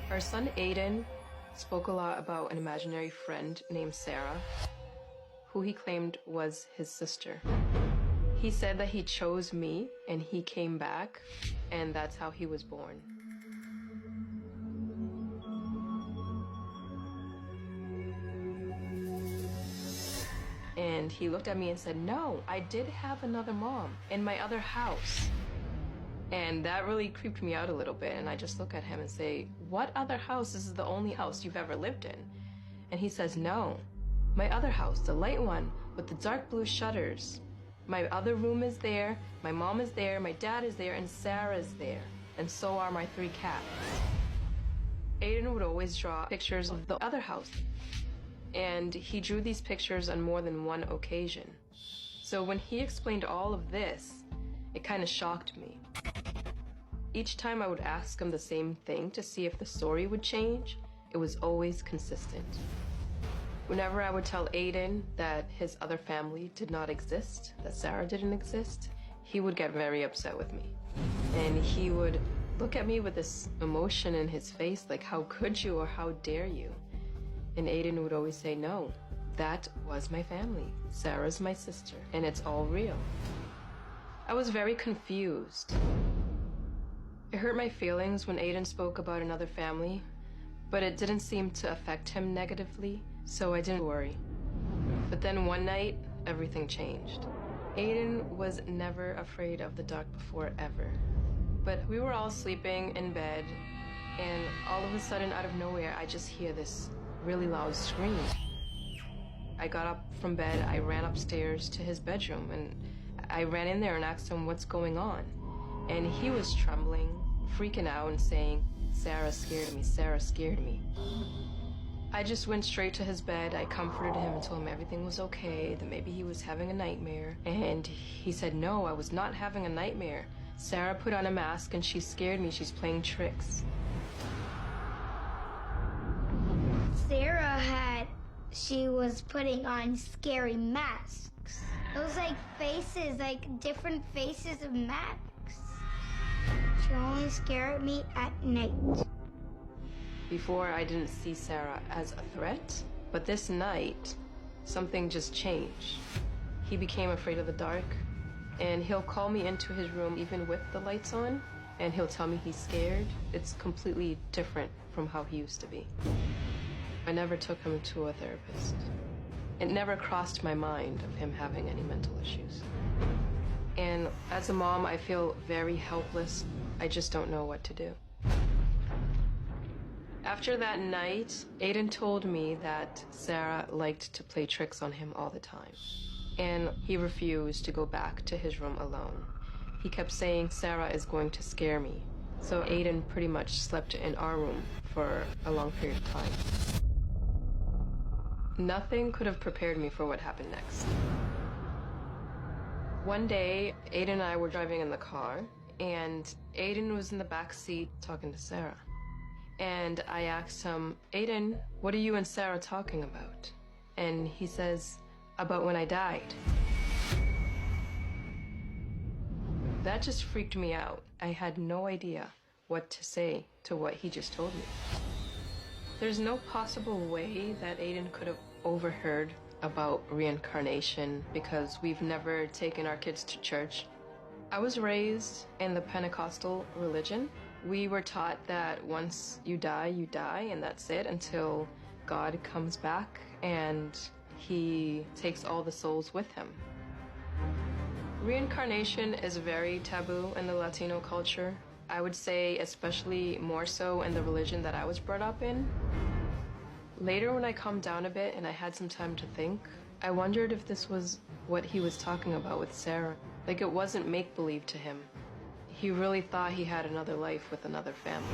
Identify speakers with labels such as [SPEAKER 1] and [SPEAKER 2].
[SPEAKER 1] Our son Aiden spoke a lot about an imaginary friend named Sarah, who he claimed was his sister. He said that he chose me and he came back, and that's how he was born. And he looked at me and said, "No, I did have another mom in my other house." And that really creeped me out a little bit. And I just look at him and say, "What other house? This is the only house you've ever lived in." And he says, "No, my other house, the light one with the dark blue shutters. My other room is there, my mom is there, my dad is there, and Sarah's there. And so are my 3 cats." Aiden would always draw pictures of the other house. And he drew these pictures on more than one occasion. So when he explained all of this, it kind of shocked me. Each time I would ask him the same thing to see if the story would change, it was always consistent. Whenever I would tell Aiden that his other family did not exist, that Sarah didn't exist, he would get very upset with me. And he would look at me with this emotion in his face, like, "How could you, or how dare you?" And Aiden would always say, "No, that was my family. Sarah's my sister, and it's all real." I was very confused. It hurt my feelings when Aiden spoke about another family, but it didn't seem to affect him negatively, so I didn't worry. But then one night, everything changed. Aiden was never afraid of the dark before, ever. But we were all sleeping in bed, and all of a sudden, out of nowhere, I just hear this really loud scream. I got up from bed, I ran upstairs to his bedroom, and I ran in there and asked him what's going on. And he was trembling, freaking out and saying, "Sarah scared me, Sarah scared me." I just went straight to his bed. I comforted him and told him everything was okay, that maybe he was having a nightmare. And he said, "No, I was not having a nightmare. Sarah put on a mask and she scared me. She's playing tricks."
[SPEAKER 2] She was putting on scary masks. It was like faces, like different faces of masks. She only scared me at night.
[SPEAKER 1] Before, I didn't see Sarah as a threat, but this night, something just changed. He became afraid of the dark, and he'll call me into his room even with the lights on, and he'll tell me he's scared. It's completely different from how he used to be. I never took him to a therapist. It never crossed my mind of him having any mental issues. And as a mom, I feel very helpless. I just don't know what to do. After that night, Aiden told me that Sarah liked to play tricks on him all the time. And he refused to go back to his room alone. He kept saying, "Sarah is going to scare me." So Aiden pretty much slept in our room for a long period of time. Nothing could have prepared me for what happened next. One day, Aiden and I were driving in the car, and Aiden was in the back seat talking to Sarah. And I asked him, "Aiden, what are you and Sarah talking about?" And he says, "About when I died." That just freaked me out. I had no idea what to say to what he just told me. There's no possible way that Aiden could have overheard about reincarnation because we've never taken our kids to church. I was raised in the Pentecostal religion. We were taught that once you die, and that's it until God comes back and he takes all the souls with him. Reincarnation is very taboo in the Latino culture. I would say especially more so in the religion that I was brought up in. Later, when I calmed down a bit and I had some time to think, I wondered if this was what he was talking about with Sarah. Like, it wasn't make-believe to him. He really thought he had another life with another family.